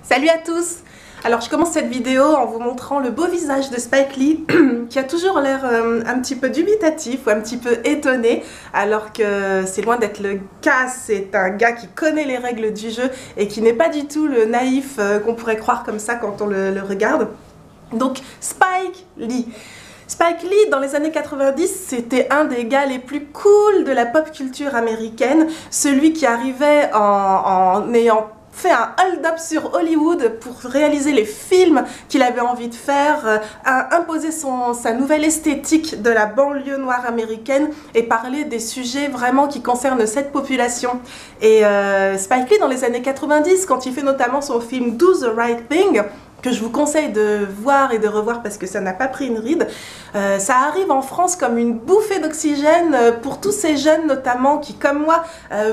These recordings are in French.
Salut à tous! Alors je commence cette vidéo en vous montrant le beau visage de Spike Lee qui a toujours l'air un petit peu dubitatif ou un petit peu étonné, alors que c'est loin d'être le cas. C'est un gars qui connaît les règles du jeu et qui n'est pas du tout le naïf qu'on pourrait croire comme ça quand on le regarde. Donc Spike Lee. Spike Lee, dans les années 90, c'était un des gars les plus cool de la pop culture américaine, celui qui arrivait en ayant fait un hold-up sur Hollywood pour réaliser les films qu'il avait envie de faire, a imposé sa nouvelle esthétique de la banlieue noire américaine et parler des sujets vraiment qui concernent cette population. Et Spike Lee, dans les années 90, quand il fait notamment son film Do the Right Thing, que je vous conseille de voir et de revoir parce que ça n'a pas pris une ride, ça arrive en France comme une bouffée d'oxygène pour tous ces jeunes notamment qui, comme moi,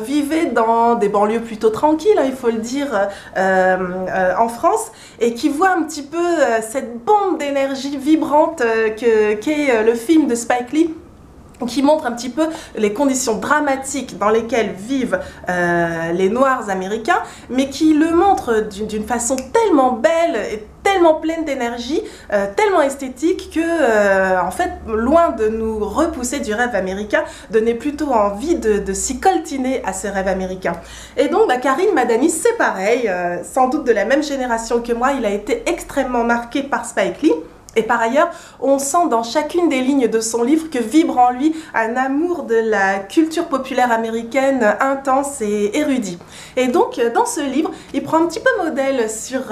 vivaient dans des banlieues plutôt tranquilles, hein, il faut le dire, en France, et qui voient un petit peu cette bombe d'énergie vibrante qu'est le film de Spike Lee, qui montre un petit peu les conditions dramatiques dans lesquelles vivent les Noirs américains, mais qui le montre d'une façon tellement belle et tellement pleine d'énergie, tellement esthétique que, en fait, loin de nous repousser du rêve américain, donnait plutôt envie de s'y coltiner à ces rêves américains. Et donc, Karim Madani, c'est pareil, sans doute de la même génération que moi, il a été extrêmement marqué par Spike Lee. Et par ailleurs, on sent dans chacune des lignes de son livre que vibre en lui un amour de la culture populaire américaine intense et érudit. Et donc, dans ce livre, il prend un petit peu modèle sur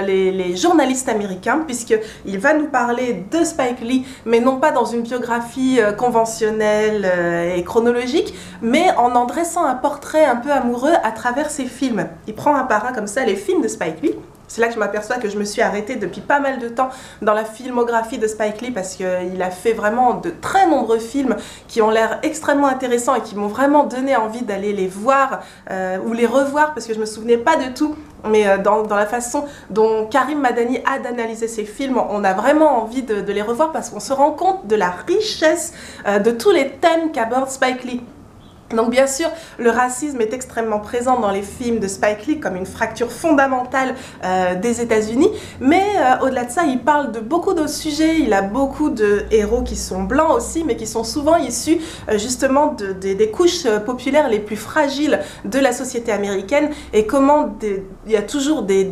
les journalistes américains, puisqu'il va nous parler de Spike Lee, mais non pas dans une biographie conventionnelle et chronologique, mais en dressant un portrait un peu amoureux à travers ses films. Il prend un par un comme ça les films de Spike Lee. C'est là que je m'aperçois que je me suis arrêtée depuis pas mal de temps dans la filmographie de Spike Lee, parce qu'il a fait vraiment de très nombreux films qui ont l'air extrêmement intéressants et qui m'ont vraiment donné envie d'aller les voir ou les revoir, parce que je me souvenais pas de tout. Mais dans la façon dont Karim Madani a d'analyser ces films, on a vraiment envie de les revoir parce qu'on se rend compte de la richesse de tous les thèmes qu'aborde Spike Lee. Donc bien sûr, le racisme est extrêmement présent dans les films de Spike Lee comme une fracture fondamentale des États-Unis, mais au-delà de ça, il parle de beaucoup d'autres sujets. Il a beaucoup de héros qui sont blancs aussi, mais qui sont souvent issus justement des couches populaires les plus fragiles de la société américaine, et comment il y a toujours des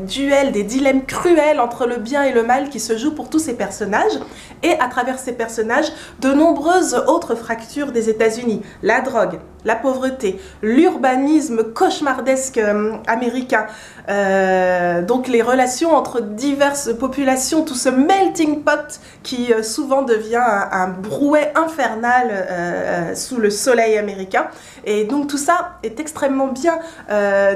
duels, des dilemmes cruels entre le bien et le mal qui se jouent pour tous ces personnages, et à travers ces personnages, de nombreuses autres fractures des États-Unis. La drogue, la pauvreté, l'urbanisme cauchemardesque américain, donc les relations entre diverses populations, tout ce melting pot qui souvent devient un brouet infernal sous le soleil américain. Et donc tout ça est extrêmement bien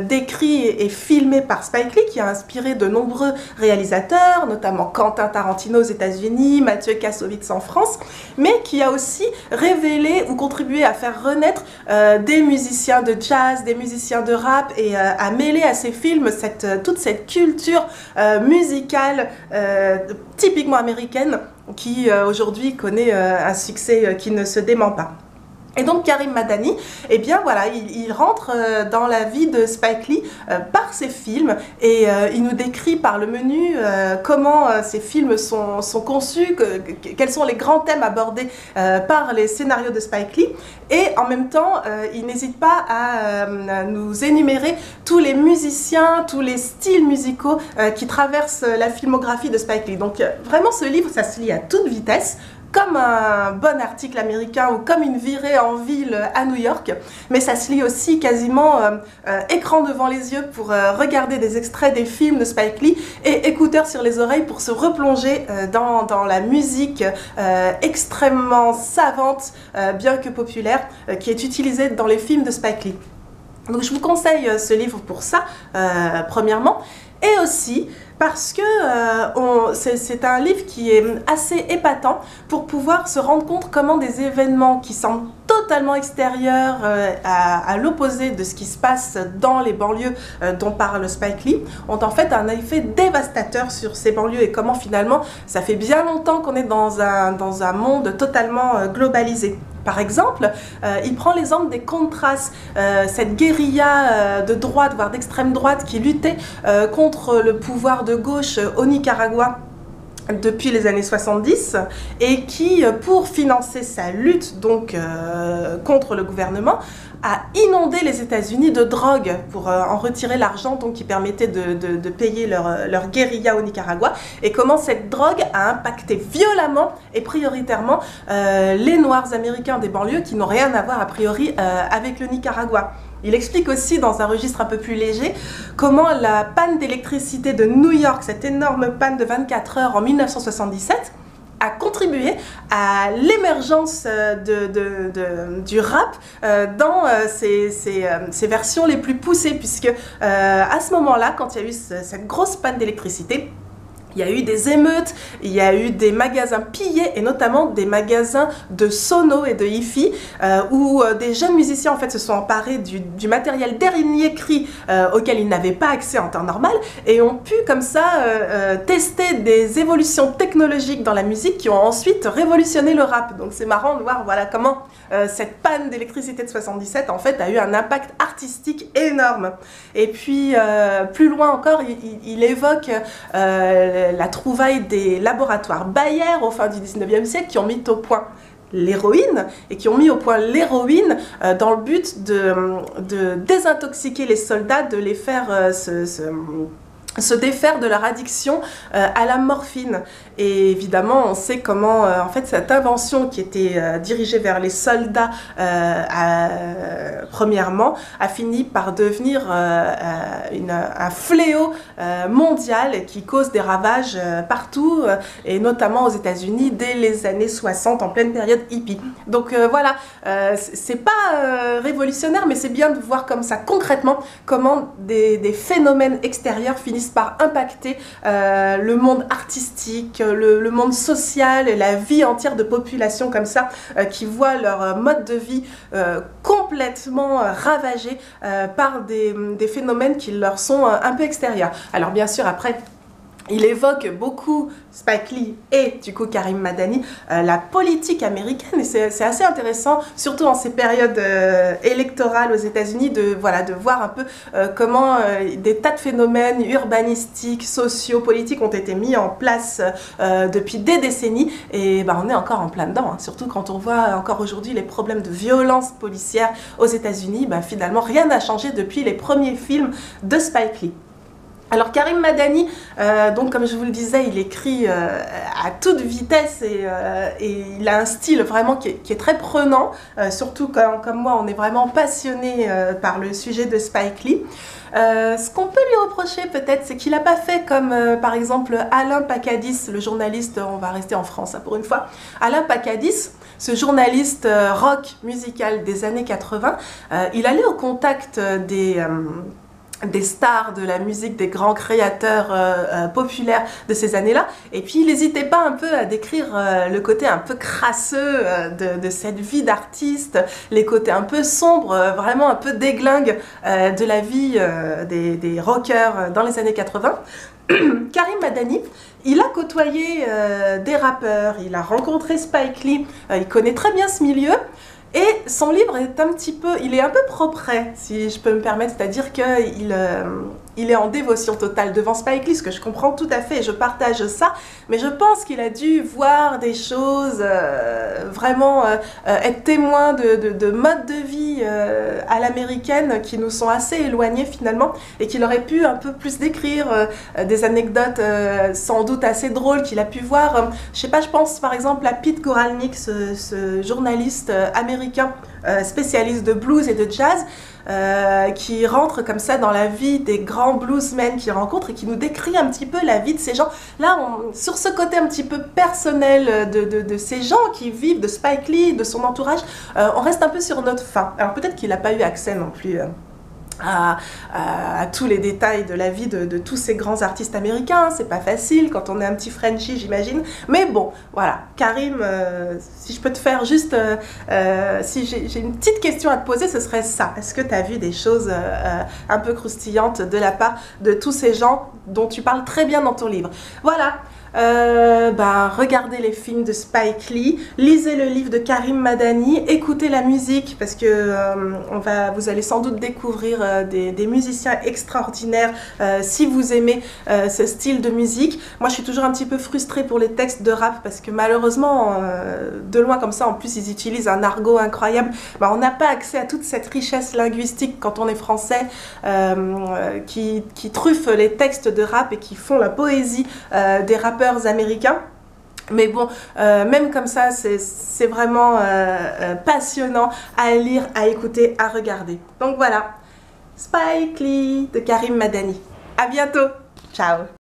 décrit et filmé par Spike Lee, qui a inspiré de nombreux réalisateurs, notamment Quentin Tarantino aux États-Unis, Mathieu Kassovitz en France, mais qui a aussi révélé ou contribué à faire renaître des musiciens de jazz, des musiciens de rap, et à mêler à ces films toute cette culture musicale typiquement américaine qui aujourd'hui connaît un succès qui ne se dément pas. Et donc Karim Madani, eh bien voilà, il rentre dans la vie de Spike Lee par ses films, et il nous décrit par le menu comment ces films sont conçus, quels sont les grands thèmes abordés par les scénarios de Spike Lee, et en même temps il n'hésite pas à nous énumérer tous les musiciens, tous les styles musicaux qui traversent la filmographie de Spike Lee. Donc vraiment, ce livre, ça se lit à toute vitesse, comme un bon article américain ou comme une virée en ville à New York, mais ça se lit aussi quasiment écran devant les yeux pour regarder des extraits des films de Spike Lee, et écouteurs sur les oreilles pour se replonger dans la musique extrêmement savante, bien que populaire, qui est utilisée dans les films de Spike Lee. Donc je vous conseille ce livre pour ça, premièrement, et aussi parce que c'est un livre qui est assez épatant pour pouvoir se rendre compte comment des événements qui semblent totalement extérieurs à l'opposé de ce qui se passe dans les banlieues dont parle Spike Lee ont en fait un effet dévastateur sur ces banlieues et comment finalement ça fait bien longtemps qu'on est dans un monde totalement globalisé. Par exemple, il prend l'exemple des Contras, cette guérilla de droite, voire d'extrême droite, qui luttait contre le pouvoir de gauche au Nicaragua depuis les années 70 et qui, pour financer sa lutte donc contre le gouvernement, a inondé les États-Unis de drogue pour en retirer l'argent donc qui permettait de payer leur guérilla au Nicaragua, et comment cette drogue a impacté violemment et prioritairement les Noirs américains des banlieues qui n'ont rien à voir a priori avec le Nicaragua. Il explique aussi, dans un registre un peu plus léger, comment la panne d'électricité de New York, cette énorme panne de 24 heures en 1977, a contribué à l'émergence du rap dans ses versions les plus poussées, puisque à ce moment-là, quand il y a eu cette grosse panne d'électricité, il y a eu des émeutes, il y a eu des magasins pillés, et notamment des magasins de sono et de hi-fi, où des jeunes musiciens en fait se sont emparés du matériel dernier cri auquel ils n'avaient pas accès en temps normal, et ont pu comme ça tester des évolutions technologiques dans la musique qui ont ensuite révolutionné le rap. Donc c'est marrant de voir voilà comment cette panne d'électricité de 77 en fait a eu un impact artistique énorme. Et puis plus loin encore, il évoque la trouvaille des laboratoires Bayer au fin du 19e siècle qui ont mis au point l'héroïne, et qui ont mis au point l'héroïne dans le but de désintoxiquer les soldats, de les faire se défaire de leur addiction à la morphine. Et évidemment, on sait comment en fait cette invention qui était dirigée vers les soldats premièrement a fini par devenir un fléau mondial qui cause des ravages partout et notamment aux États-Unis dès les années 60 en pleine période hippie. Donc voilà, c'est pas révolutionnaire, mais c'est bien de voir comme ça concrètement comment des phénomènes extérieurs finissent par impacter le monde artistique, le monde social et la vie entière de populations comme ça qui voient leur mode de vie complètement ravagé par des phénomènes qui leur sont un peu extérieurs. Alors bien sûr après, il évoque beaucoup, Spike Lee et du coup Karim Madani, la politique américaine, et c'est assez intéressant, surtout en ces périodes électorales aux États-Unis, de voir un peu comment des tas de phénomènes urbanistiques, sociaux, politiques ont été mis en place depuis des décennies, et on est encore en plein dedans, hein, surtout quand on voit encore aujourd'hui les problèmes de violence policière aux États-Unis. Finalement rien n'a changé depuis les premiers films de Spike Lee. Alors Karim Madani, donc comme je vous le disais, il écrit à toute vitesse et il a un style vraiment qui est très prenant, surtout quand, comme moi, on est vraiment passionné par le sujet de Spike Lee. Ce qu'on peut lui reprocher peut-être, c'est qu'il n'a pas fait comme par exemple Alain Pacadis, le journaliste, on va rester en France hein, pour une fois, Alain Pacadis, ce journaliste rock musical des années 80, il allait au contact des stars de la musique, des grands créateurs populaires de ces années-là, et puis il n'hésitait pas un peu à décrire le côté un peu crasseux de cette vie d'artiste, les côtés un peu sombres, vraiment un peu déglingues de la vie des rockers dans les années 80. Karim Madani, il a côtoyé des rappeurs, il a rencontré Spike Lee, il connaît très bien ce milieu. Et son livre est il est un peu propre, si je peux me permettre, c'est-à-dire qu'il est en dévotion totale devant Spike Lee, ce que je comprends tout à fait et je partage ça, mais je pense qu'il a dû voir des choses, vraiment être témoin de modes de vie à l'américaine qui nous sont assez éloignés finalement, et qu'il aurait pu un peu plus décrire des anecdotes sans doute assez drôles qu'il a pu voir. Je sais pas, je pense par exemple à Pete Goralnik, ce journaliste américain spécialiste de blues et de jazz, qui rentre comme ça dans la vie des grands bluesmen qu'il rencontre et qui nous décrit un petit peu la vie de ces gens. Là, sur ce côté un petit peu personnel de ces gens qui vivent, de Spike Lee, de son entourage, on reste un peu sur notre faim. Alors peut-être qu'il n'a pas eu accès non plus à tous les détails de la vie de tous ces grands artistes américains. C'est pas facile quand on est un petit Frenchie, j'imagine. Mais bon, voilà. Karim, si je peux te faire juste... si j'ai une petite question à te poser, ce serait ça. Est-ce que tu as vu des choses un peu croustillantes de la part de tous ces gens dont tu parles très bien dans ton livre? Voilà. Regardez les films de Spike Lee, lisez le livre de Karim Madani, écoutez la musique parce que vous allez sans doute découvrir des musiciens extraordinaires si vous aimez ce style de musique. Moi je suis toujours un petit peu frustrée pour les textes de rap parce que malheureusement de loin comme ça, en plus ils utilisent un argot incroyable. On n'a pas accès à toute cette richesse linguistique quand on est français qui truffe les textes de rap et qui font la poésie des rappeurs américains. Mais bon, même comme ça, c'est vraiment passionnant à lire, à écouter, à regarder. Donc voilà, Spike Lee de Karim Madani. À bientôt, ciao.